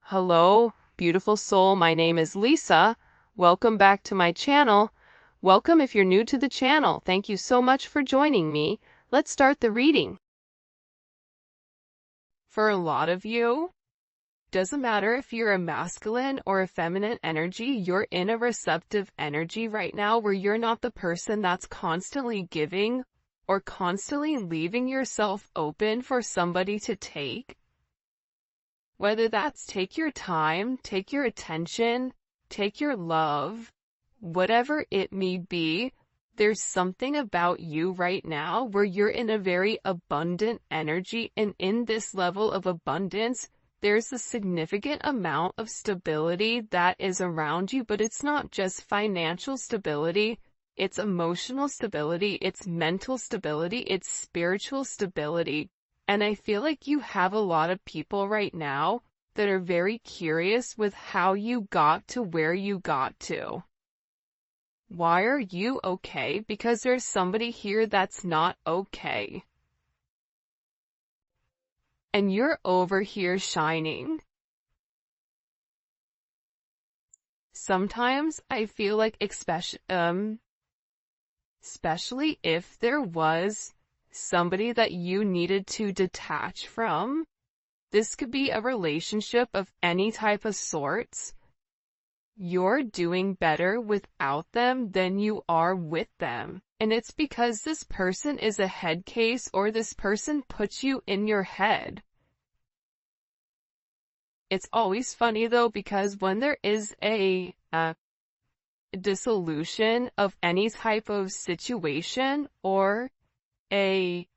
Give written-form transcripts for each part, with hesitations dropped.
Hello, beautiful soul. My name is Lisa. Welcome back to my channel. Welcome if you're new to the channel. Thank you so much for joining me. Let's start the reading. For a lot of you, doesn't matter if you're a masculine or a feminine energy, you're in a receptive energy right now where you're not the person that's constantly giving or constantly leaving yourself open for somebody to take. Whether that's take your time, take your attention, take your love, whatever it may be, there's something about you right now where you're in a very abundant energy, and in this level of abundance, there's a significant amount of stability that is around you, but it's not just financial stability, it's emotional stability, it's mental stability, it's spiritual stability. And I feel like you have a lot of people right now that are very curious with how you got to where you got to. Why are you okay? Because there's somebody here that's not okay. And you're over here shining. Sometimes I feel like especially if there was somebody that you needed to detach from. This could be a relationship of any type of sorts. You're doing better without them than you are with them. And it's because this person is a head case, or this person puts you in your head. It's always funny though, because when there is a dissolution of any type of situation or a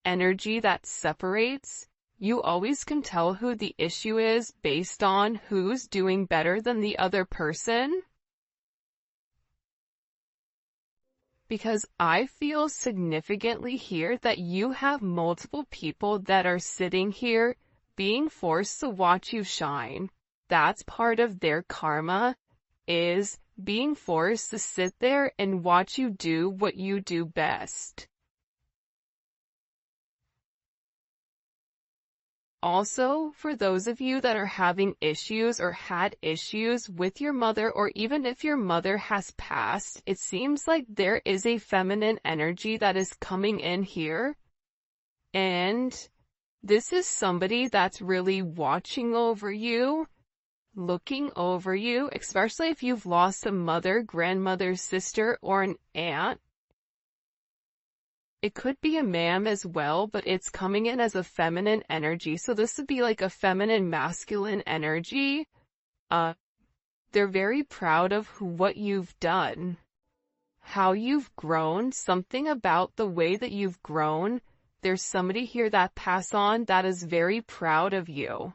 energy that separates, you always can tell who the issue is based on who's doing better than the other person. Because I feel significantly here that you have multiple people that are sitting here being forced to watch you shine. That's part of their karma, is being forced to sit there and watch you do what you do best. Also, for those of you that are having issues or had issues with your mother, or even if your mother has passed, it seems like there is a feminine energy that is coming in here. And this is somebody that's really watching over you, looking over you, especially if you've lost a mother, grandmother, sister, or an aunt. It could be a ma'am as well, but it's coming in as a feminine energy. So this would be like a feminine masculine energy. They're very proud of what you've done, how you've grown, something about the way that you've grown. There's somebody here that passed on that is very proud of you.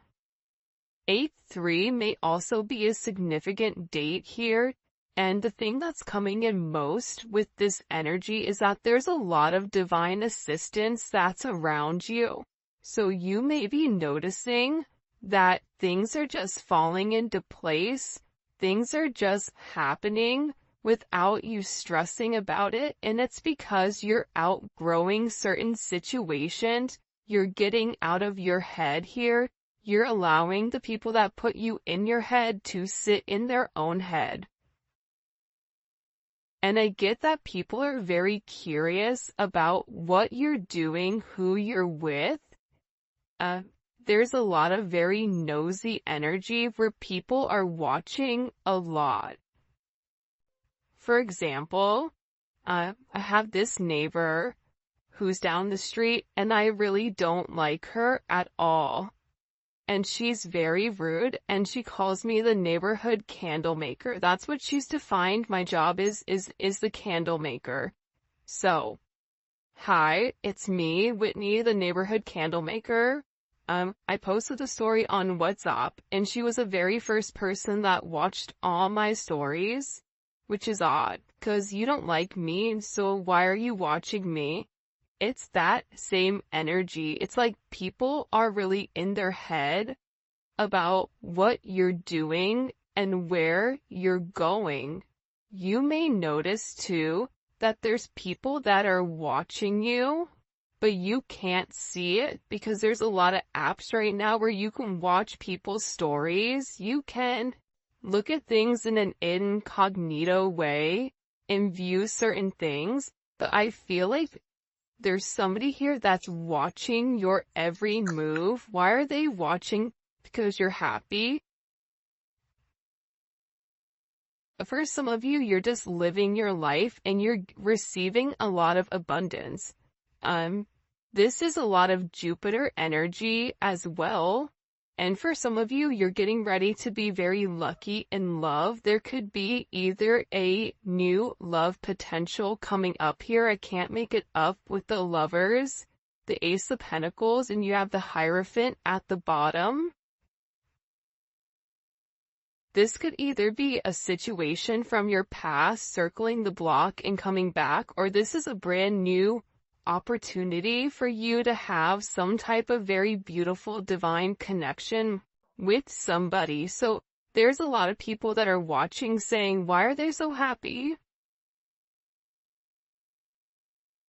8-3 may also be a significant date here. And the thing that's coming in most with this energy is that there's a lot of divine assistance that's around you. So you may be noticing that things are just falling into place. Things are just happening without you stressing about it. And it's because you're outgrowing certain situations. You're getting out of your head here. You're allowing the people that put you in your head to sit in their own head. And I get that people are very curious about what you're doing, who you're with. There's a lot of very nosy energy where people are watching a lot. For example, I have this neighbor who's down the street, and I really don't like her at all. And she's very rude, and she calls me the neighborhood candle maker. That's what she's defined. My job is the candle maker. So, hi, it's me, Whitney, the neighborhood candle maker. I posted a story on WhatsApp, and she was the very first person that watched all my stories, which is odd, because you don't like me, so why are you watching me? It's that same energy. It's like people are really in their head about what you're doing and where you're going. You may notice too that there's people that are watching you, but you can't see it because there's a lot of apps right now where you can watch people's stories. You can look at things in an incognito way and view certain things, but I feel like there's somebody here that's watching your every move. Why are they watching? Because you're happy. For some of you, you're just living your life and you're receiving a lot of abundance. This is a lot of Jupiter energy as well. And for some of you, you're getting ready to be very lucky in love. There could be either a new love potential coming up here. I can't make it up with the Lovers, the Ace of Pentacles, and you have the Hierophant at the bottom. This could either be a situation from your past circling the block and coming back, or this is a brand new opportunity for you to have some type of very beautiful divine connection with somebody. So there's a lot of people that are watching saying, why are they so happy?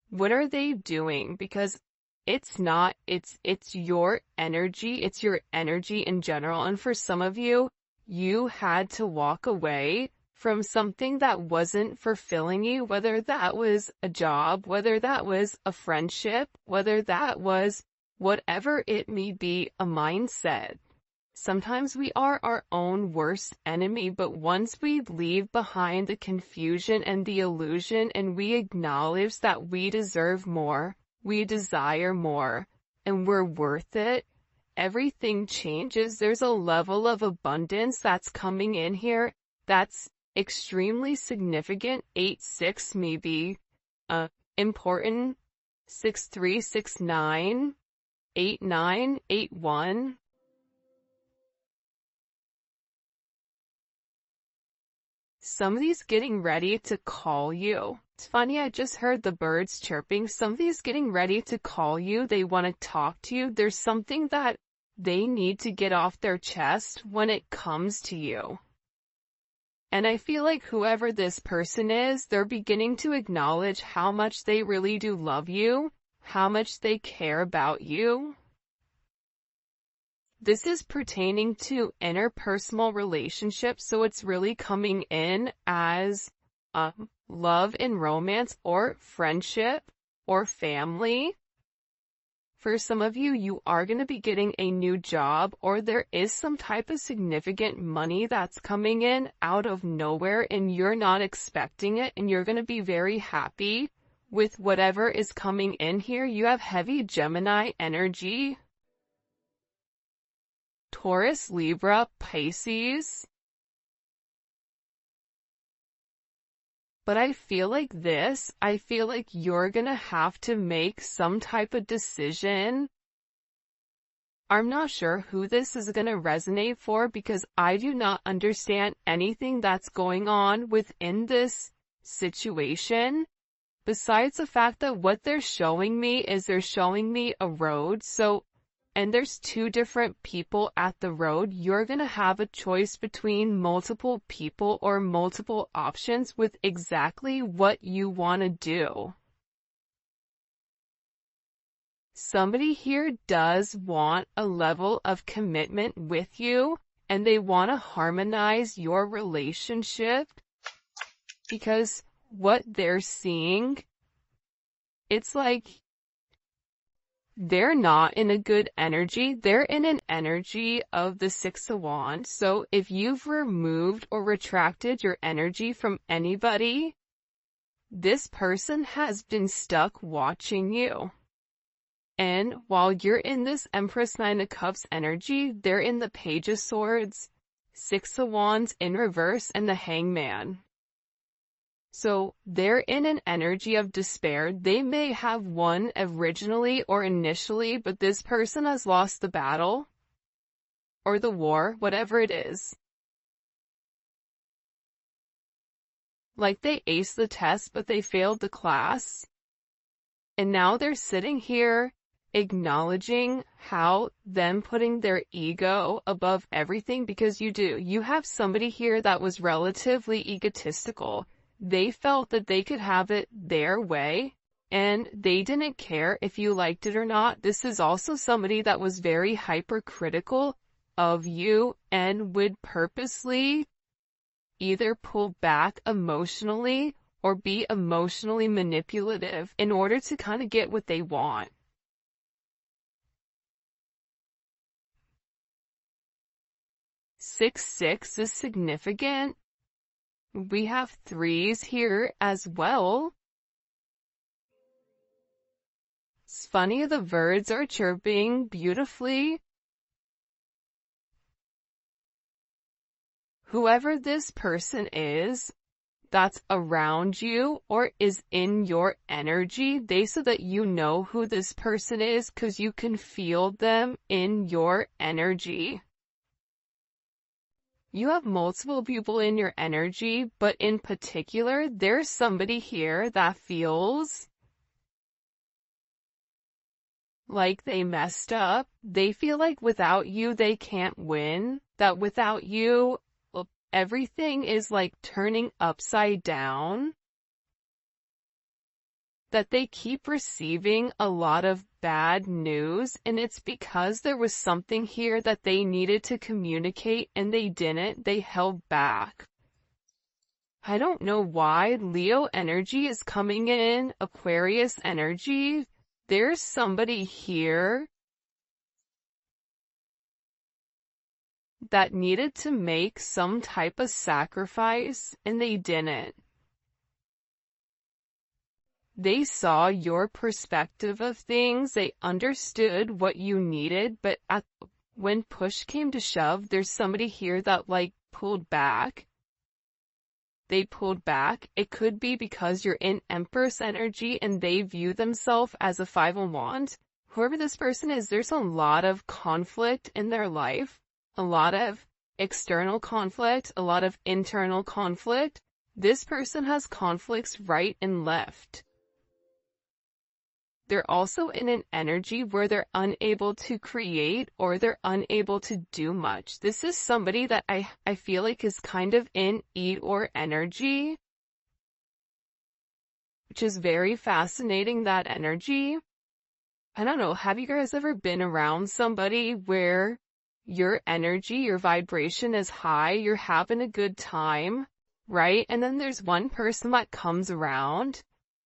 What are they doing? Because it's not, it's your energy. It's your energy in general. And for some of you, you had to walk away from something that wasn't fulfilling you, whether that was a job, whether that was a friendship, whether that was whatever it may be, a mindset. Sometimes we are our own worst enemy, but once we leave behind the confusion and the illusion and we acknowledge that we deserve more, we desire more, and we're worth it, everything changes. There's a level of abundance that's coming in here that's extremely significant. 8-6 may be important. 6-3, 6-9, 8-9, 8-1. Somebody's getting ready to call you. It's funny, I just heard the birds chirping. Somebody's getting ready to call you. They want to talk to you. There's something that they need to get off their chest when it comes to you. And I feel like whoever this person is, they're beginning to acknowledge how much they really do love you, how much they care about you. This is pertaining to interpersonal relationships, so it's really coming in as love and romance or friendship or family. For some of you, you are going to be getting a new job, or there is some type of significant money that's coming in out of nowhere and you're not expecting it, and you're going to be very happy with whatever is coming in here. You have heavy Gemini energy. Taurus, Libra, Pisces. But I feel like you're gonna have to make some type of decision. I'm not sure who this is gonna resonate for because I do not understand anything that's going on within this situation. Besides the fact that what they're showing me is they're showing me a road. And there's two different people at the road. You're going to have a choice between multiple people or multiple options with exactly what you want to do. Somebody here does want a level of commitment with you, and they want to harmonize your relationship because what they're seeing, it's like they're not in a good energy. They're in an energy of the Six of Wands. So if you've removed or retracted your energy from anybody, this person has been stuck watching you. And while you're in this Empress Nine of Cups energy, they're in the Page of Swords, Six of Wands in reverse, and the Hangman. So they're in an energy of despair. They may have won originally or initially, but this person has lost the battle or the war, whatever it is. Like they aced the test, but they failed the class. And now they're sitting here acknowledging how them putting their ego above everything, because you have somebody here that was relatively egotistical. They felt that they could have it their way. and they didn't care if you liked it or not. This is also somebody that was very hypercritical of you and would purposely either pull back emotionally or be emotionally manipulative in order to kind of get what they want. Six is significant. We have threes here as well. It's funny, the birds are chirping beautifully. Whoever this person is that's around you or is in your energy, they so that you know who this person is because you can feel them in your energy. You have multiple people in your energy, but in particular, there's somebody here that feels like they messed up. They feel like without you, they can't win. That without you, everything is like turning upside down. That they keep receiving a lot of bad news, and it's because there was something here that they needed to communicate and they didn't. They held back. I don't know why Leo energy is coming in, Aquarius energy. There's somebody here that needed to make some type of sacrifice and they didn't. They saw your perspective of things, they understood what you needed, but when push came to shove, there's somebody here that like pulled back. They pulled back. It could be because you're in Empress energy and they view themselves as a five of wands. Whoever this person is, there's a lot of conflict in their life, a lot of external conflict, a lot of internal conflict. This person has conflicts right and left. They're also in an energy where they're unable to create or they're unable to do much. This is somebody that I feel like is kind of in Eeyore energy, which is very fascinating, that energy. I don't know, have you guys ever been around somebody where your energy, your vibration is high, you're having a good time, right? And then there's one person that comes around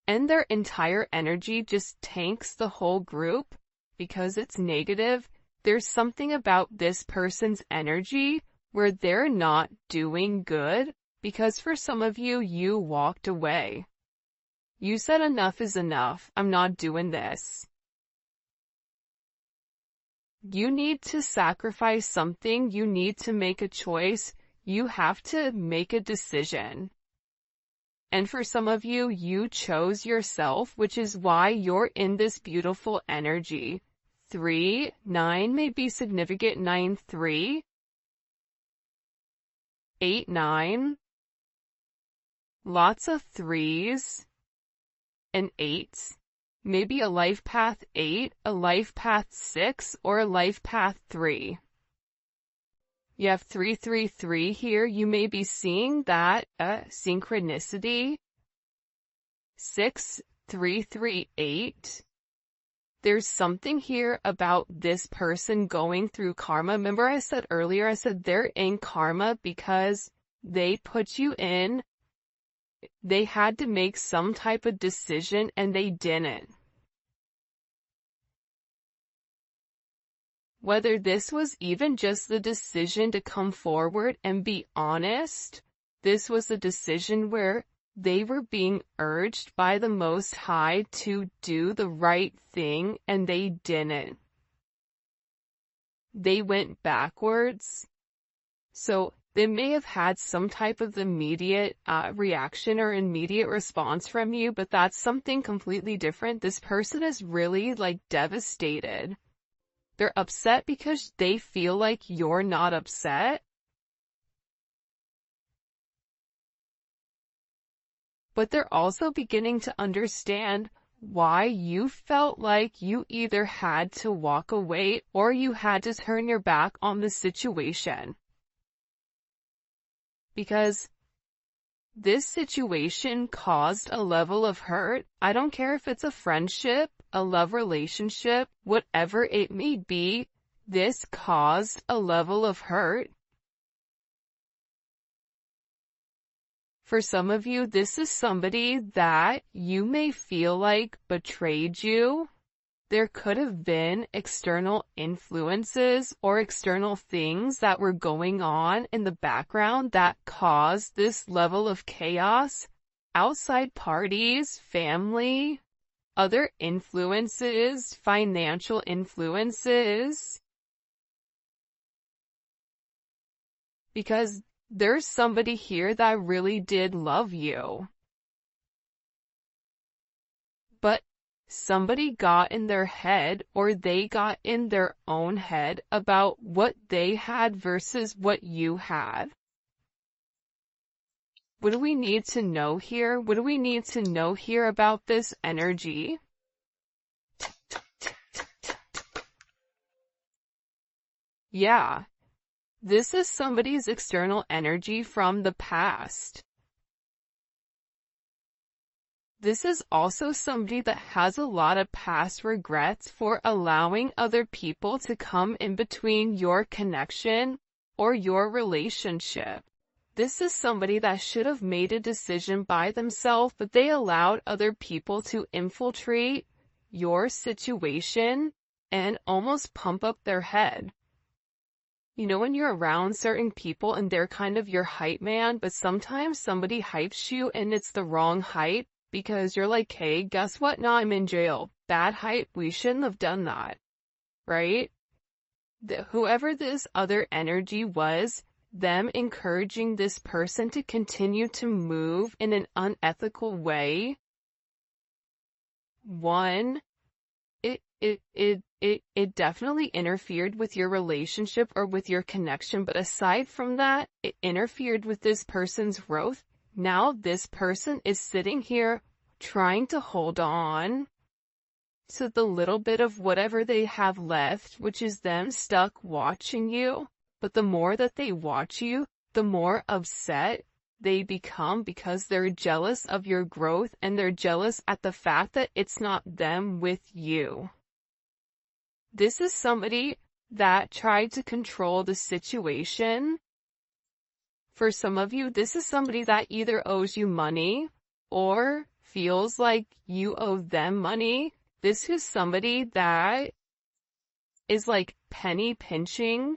and their entire energy just tanks the whole group because it's negative. There's something about this person's energy where they're not doing good because for some of you, you walked away. You said enough is enough. I'm not doing this. You need to sacrifice something. You need to make a choice. You have to make a decision. And for some of you, you chose yourself, which is why you're in this beautiful energy. 3, 9 may be significant. 9, 3, 8, 9. Lots of 3s and 8s. Maybe a life path 8, a life path 6, or a life path 3. You have 333 here. You may be seeing that synchronicity. 6338. There's something here about this person going through karma. Remember I said earlier, I said they're in karma because they put you in. They had to make some type of decision and they didn't. Whether this was even just the decision to come forward and be honest, this was a decision where they were being urged by the Most High to do the right thing and they didn't. They went backwards. So they may have had some type of immediate reaction or immediate response from you, but that's something completely different. This person is really like devastated. They're upset because they feel like you're not upset. But they're also beginning to understand why you felt like you either had to walk away or you had to turn your back on the situation. Because This situation caused a level of hurt. I don't care if it's a friendship, a love relationship, whatever it may be, this caused a level of hurt. For some of you, this is somebody that you may feel like betrayed you. There could have been external influences or external things that were going on in the background that caused this level of chaos. Outside parties, family, other influences, financial influences. Because there's somebody here that really did love you. But somebody got in their head, or they got in their own head about what they had versus what you had. What do we need to know here? What do we need to know here about this energy? Yeah, this is somebody's external energy from the past. This is also somebody that has a lot of past regrets for allowing other people to come in between your connection or your relationship. This is somebody that should have made a decision by themselves, but they allowed other people to infiltrate your situation and almost pump up their head. You know, when you're around certain people and they're kind of your hype man, but sometimes somebody hypes you and it's the wrong hype. Because you're like, hey, guess what? Now I'm in jail. Bad hype. We shouldn't have done that. Right? Whoever this other energy was, them encouraging this person to continue to move in an unethical way. One, it definitely interfered with your relationship or with your connection. But aside from that, it interfered with this person's growth. Now this person is sitting here trying to hold on to the little bit of whatever they have left, which is them stuck watching you. But the more that they watch you, the more upset they become because they're jealous of your growth and they're jealous at the fact that it's not them with you. This is somebody that tried to control the situation. For some of you, this is somebody that either owes you money or feels like you owe them money. This is somebody that is like penny pinching.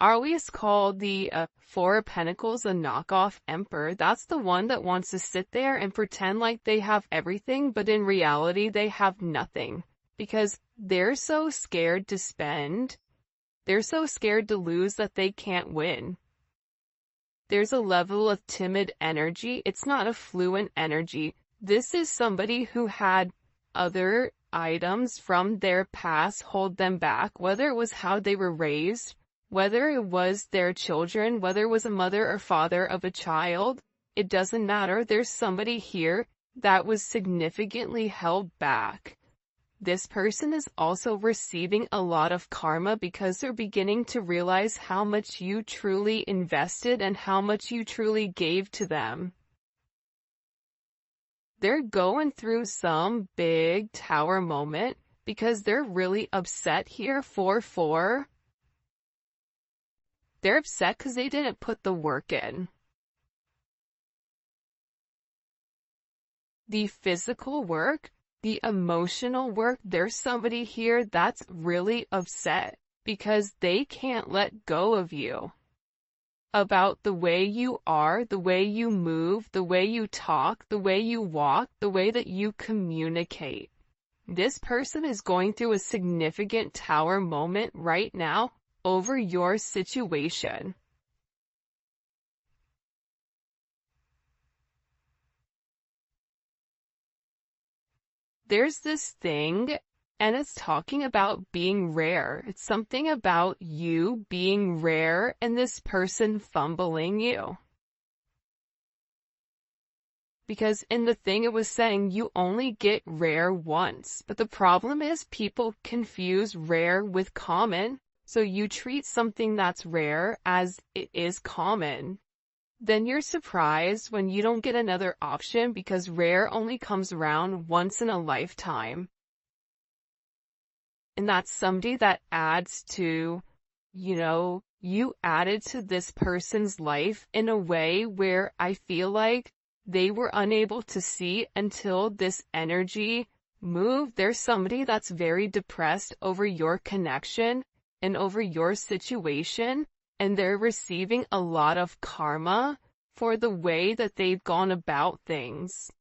I always call the Four of Pentacles a knockoff emperor. That's the one that wants to sit there and pretend like they have everything, but in reality they have nothing. Because they're so scared to spend. They're so scared to lose that they can't win. There's a level of timid energy. It's not a fluent energy. This is somebody who had other items from their past hold them back, whether it was how they were raised, whether it was their children, whether it was a mother or father of a child. It doesn't matter. There's somebody here that was significantly held back. This person is also receiving a lot of karma because they're beginning to realize how much you truly invested and how much you truly gave to them. They're going through some big tower moment because they're really upset here. 4-4. They're upset because they didn't put the work in. The physical work, the emotional work, there's somebody here that's really upset because they can't let go of you. About the way you are, the way you move, the way you talk, the way you walk, the way that you communicate. This person is going through a significant tower moment right now over your situation. There's this thing, and it's talking about being rare. It's something about you being rare and this person fumbling you. Because in the thing it was saying you only get rare once. But the problem is people confuse rare with common. So you treat something that's rare as it is common. then you're surprised when you don't get another option because rare only comes around once in a lifetime. And that's somebody that adds to, you added to this person's life in a way where I feel like they were unable to see until this energy moved. There's somebody that's very depressed over your connection and over your situation, and they're receiving a lot of karma for the way that they've gone about things.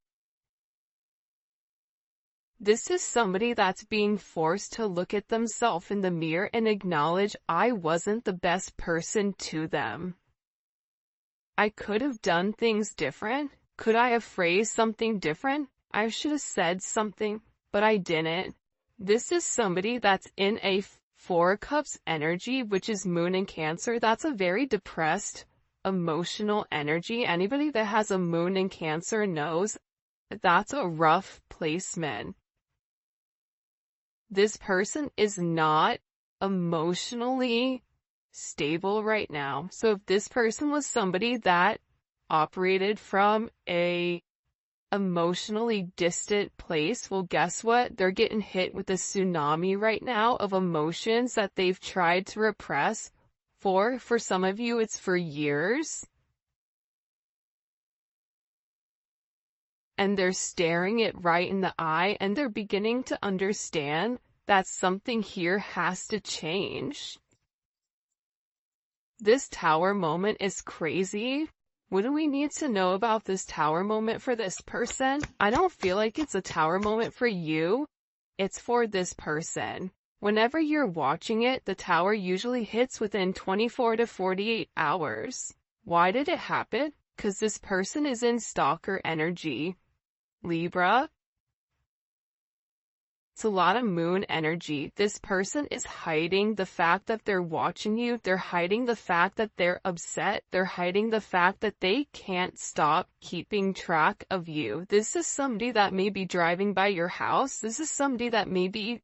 This is somebody that's being forced to look at themselves in the mirror and acknowledge, I wasn't the best person to them. I could have done things different. Could I have phrased something different? I should have said something, but I didn't. This is somebody that's in a Four of Cups energy, which is Moon in Cancer. That's a very depressed, emotional energy. Anybody that has a Moon in Cancer knows that's a rough placement. This person is not emotionally stable right now. So if this person was somebody that operated from a emotionally distant place, well, guess what? They're getting hit with a tsunami right now of emotions that they've tried to repress for some of you, it's for years. And they're staring it right in the eye, and they're beginning to understand that something here has to change. This tower moment is crazy. What do we need to know about this tower moment for this person? I don't feel like it's a tower moment for you. It's for this person. Whenever you're watching it, the tower usually hits within 24 to 48 hours. Why did it happen? Because this person is in stalker energy. Libra. It's a lot of moon energy. This person is hiding the fact that they're watching you. They're hiding the fact that they're upset. They're hiding the fact that they can't stop keeping track of you. This is somebody that may be driving by your house. This is somebody that maybe,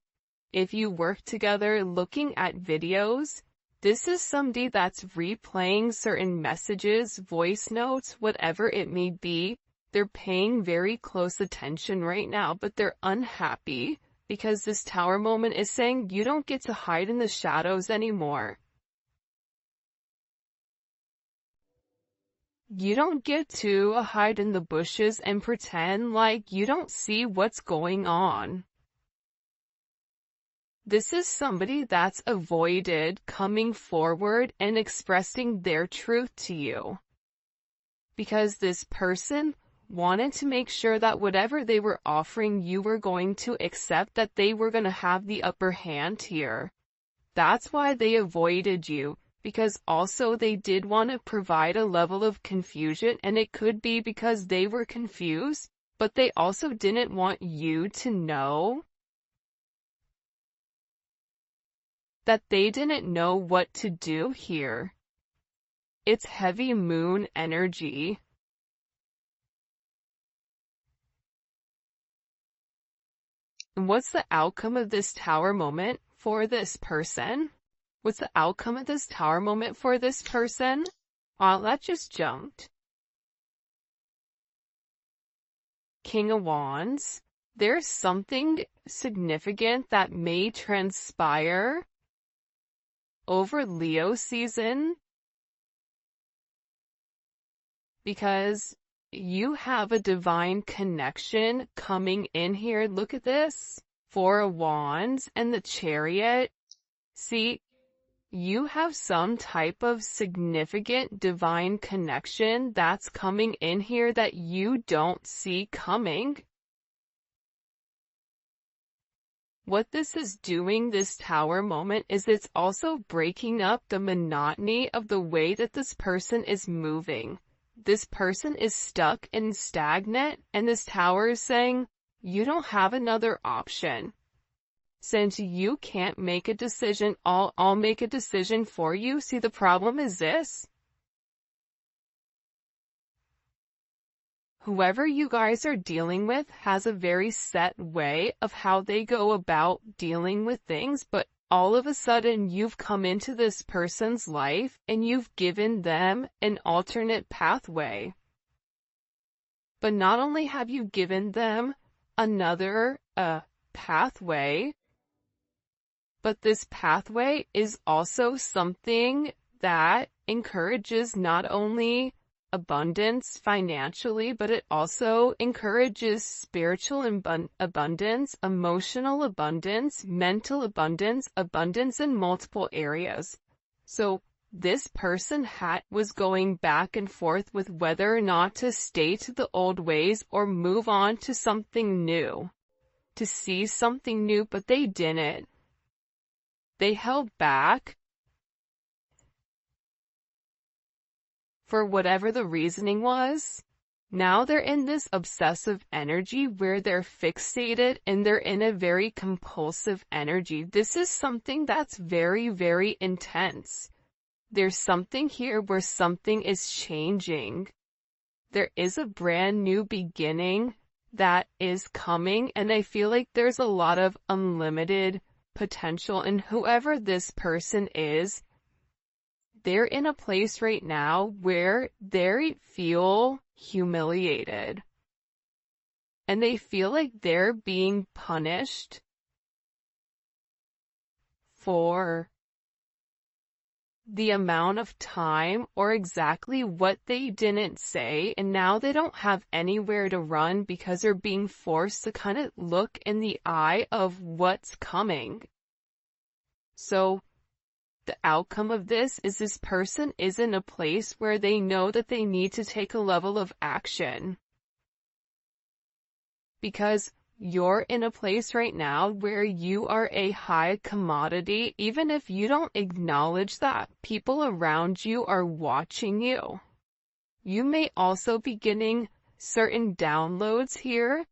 if you work together looking at videos, this is somebody that's replaying certain messages, voice notes, whatever it may be. They're paying very close attention right now, but they're unhappy because this tower moment is saying you don't get to hide in the shadows anymore. You don't get to hide in the bushes and pretend like you don't see what's going on. This is somebody that's avoided coming forward and expressing their truth to you. Because this person wanted to make sure that whatever they were offering you were going to accept, that they were going to have the upper hand here. That's why they avoided you, because also they did want to provide a level of confusion, and it could be because they were confused, but they also didn't want you to know that they didn't know what to do here. It's heavy moon energy. And what's the outcome of this tower moment for this person? What's the outcome of this tower moment for this person? Well, that just jumped. King of Wands. There's something significant that may transpire over Leo season, because you have a divine connection coming in here. Look at this. Four of Wands and the Chariot. See, you have some type of significant divine connection that's coming in here that you don't see coming. What this is doing, this tower moment, is it's also breaking up the monotony of the way that this person is moving. This person is stuck and stagnant, and this tower is saying, you don't have another option. Since you can't make a decision, I'll make a decision for you. See, the problem is this. Whoever you guys are dealing with has a very set way of how they go about dealing with things, but all of a sudden you've come into this person's life and you've given them an alternate pathway. But not only have you given them another pathway, but this pathway is also something that encourages not only abundance financially, but it also encourages spiritual abundance, emotional abundance, mental abundance, abundance in multiple areas. So this person was going back and forth with whether or not to stay to the old ways or move on to something new, to see something new, but they didn't. They held back for whatever the reasoning was. Now they're in this obsessive energy where they're fixated and they're in a very compulsive energy. This is something that's very, very intense. There's something here where something is changing. There is a brand new beginning that is coming, and I feel like there's a lot of unlimited potential in whoever this person is. They're in a place right now where they feel humiliated. And they feel like they're being punished for the amount of time or exactly what they didn't say, and now they don't have anywhere to run because they're being forced to kind of look in the eye of what's coming. So the outcome of this person is in a place where they know that they need to take a level of action. Because you're in a place right now where you are a high commodity. Even if you don't acknowledge that, people around you are watching you. You may also be getting certain downloads here,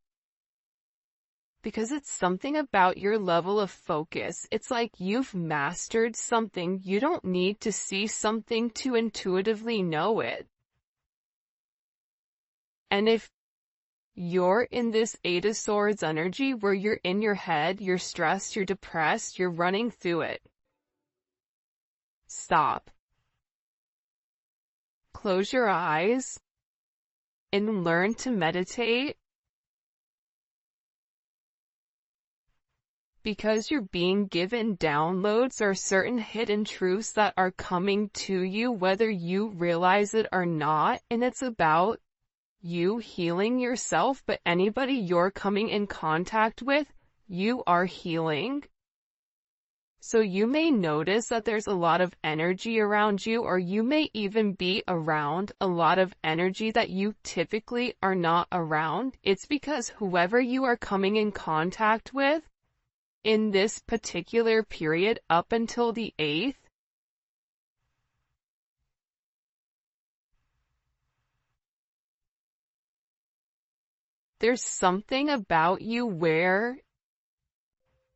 because it's something about your level of focus. It's like you've mastered something. You don't need to see something to intuitively know it. And if you're in this Eight of Swords energy where you're in your head, you're stressed, you're depressed, you're running through it, stop. Close your eyes and learn to meditate. Because you're being given downloads or certain hidden truths that are coming to you, whether you realize it or not, and it's about you healing yourself, but anybody you're coming in contact with, you are healing. So you may notice that there's a lot of energy around you, or you may even be around a lot of energy that you typically are not around. It's because whoever you are coming in contact with in this particular period up until the 8th, there's something about you where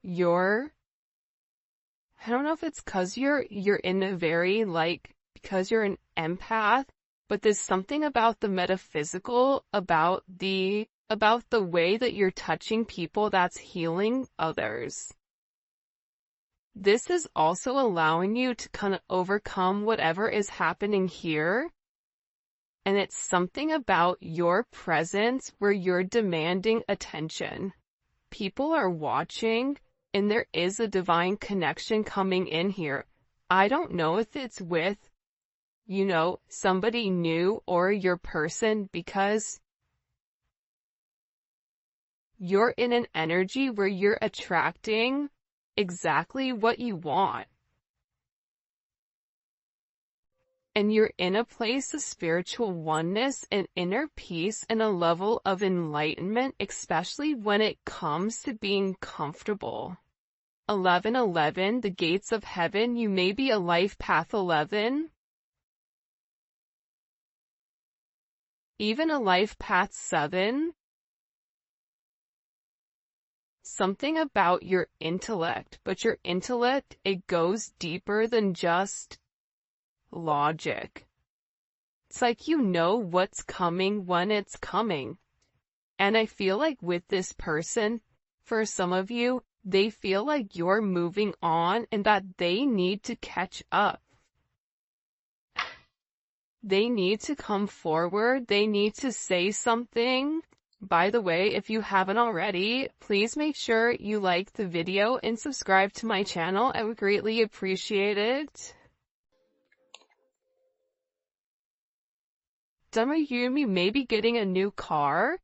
I don't know if it's because you're in a very, because you're an empath, but there's something about the metaphysical, about the way that you're touching people that's healing others. This is also allowing you to kind of overcome whatever is happening here. And it's something about your presence where you're demanding attention. People are watching, and there is a divine connection coming in here. I don't know if it's with, somebody new or your person, because you're in an energy where you're attracting exactly what you want. And you're in a place of spiritual oneness and inner peace and a level of enlightenment, especially when it comes to being comfortable. 1111, the gates of heaven. You may be a life path 11. Even a life path 7. Something about your intellect, but your intellect, it goes deeper than just logic. It's like you know what's coming when it's coming. And I feel like with this person, for some of you, They feel like you're moving on and that they need to catch up. They need to come forward. They need to say something. By the way, if you haven't already, please make sure you like the video and subscribe to my channel. I would greatly appreciate it. Some of you may be getting a new car.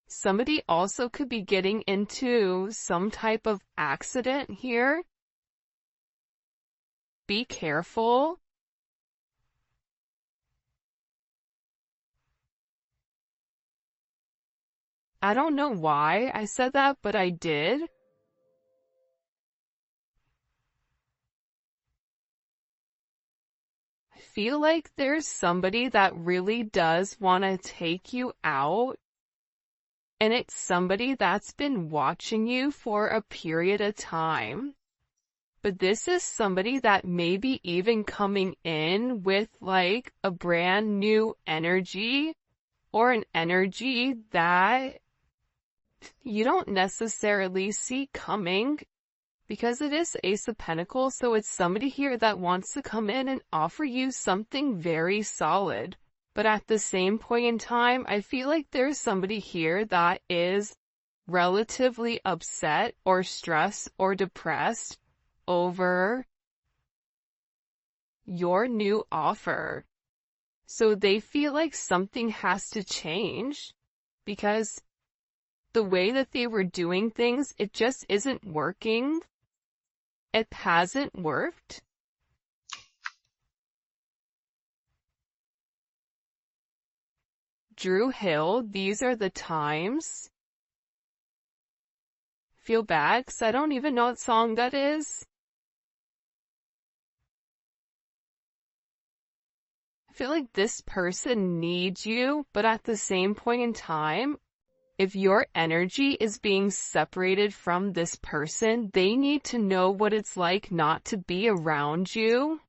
Somebody also could be getting into some type of accident here. Be careful. I don't know why I said that, but I did. I feel like there's somebody that really does want to take you out. And it's somebody that's been watching you for a period of time. But this is somebody that may be even coming in with like a brand new energy or an energy that you don't necessarily see coming because it is Ace of Pentacles. So it's somebody here that wants to come in and offer you something very solid. But at the same point in time, I feel like there's somebody here that is relatively upset or stressed or depressed over your new offer. So they feel like something has to change because the way that they were doing things, it just isn't working. It hasn't worked. Drew Hill, these are the times. Feel bad because I don't even know what song that is. I feel like this person needs you, but at the same point in time, if your energy is being separated from this person, they need to know what it's like not to be around you.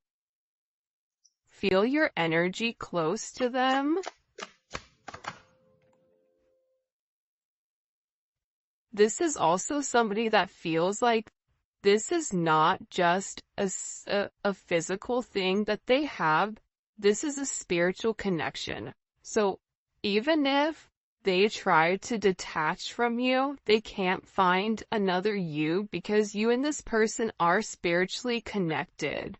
Feel your energy close to them. This is also somebody that feels like this is not just a physical thing that they have. This is a spiritual connection. So even if they try to detach from you, they can't find another you because you and this person are spiritually connected.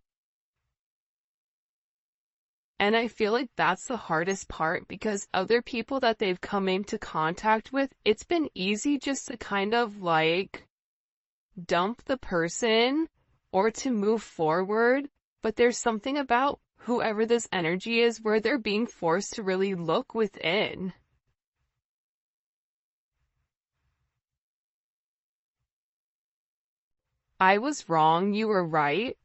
And I feel like that's the hardest part because other people that they've come into contact with, it's been easy just to kind of like dump the person or to move forward. But there's something about whoever this energy is where they're being forced to really look within. I was wrong, you were right.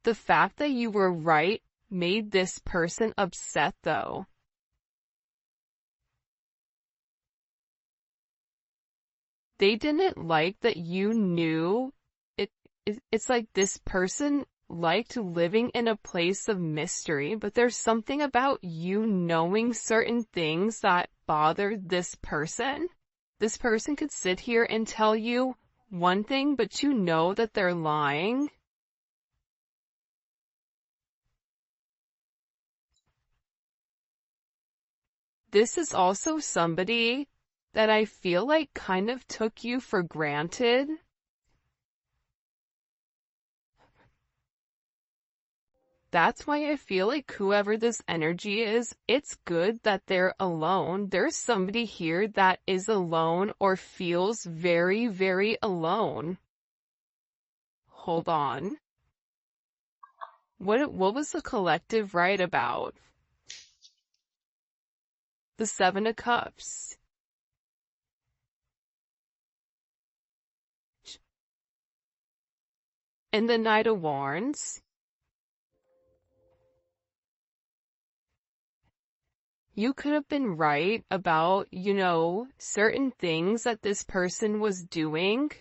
The fact that you were right made this person upset though. They didn't like that you knew it. It's like this person liked living in a place of mystery, but there's something about you knowing certain things that bothered this person. This person could sit here and tell you one thing, but you know that they're lying. This is also somebody that I feel like kind of took you for granted. That's why I feel like whoever this energy is, it's good that they're alone. There's somebody here that is alone or feels very, very alone. Hold on. What was the collective right about? The Seven of Cups. And the Knight of Wands. You could have been right about, certain things that this person was doing,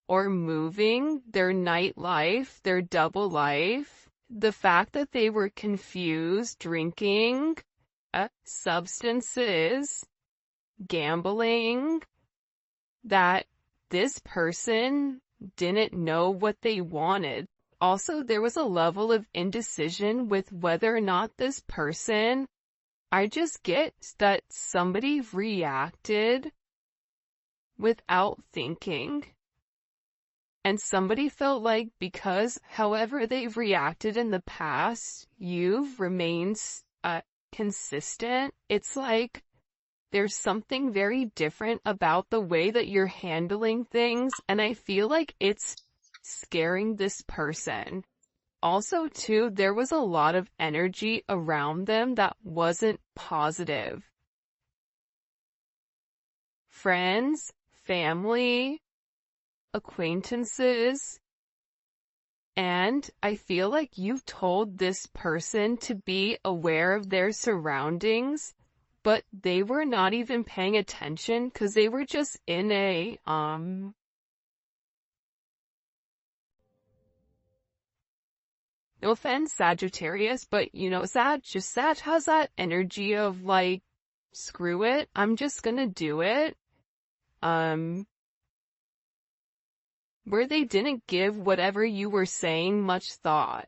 or moving, their nightlife, their double life, the fact that they were confused, drinking, substances, gambling, that this person didn't know what they wanted. Also, there was a level of indecision with whether or not this person, I just get that somebody reacted without thinking. And somebody felt like because however they've reacted in the past, you've remained consistent. It's like there's something very different about the way that you're handling things, and I feel like it's scaring this person. Also, too, there was a lot of energy around them that wasn't positive. Friends, family, acquaintances, and I feel like you've told this person to be aware of their surroundings, but they were not even paying attention because they were just in a, no offense, Sagittarius, but you know, Sag has that energy of like, screw it, I'm just gonna do it. Where they didn't give whatever you were saying much thought.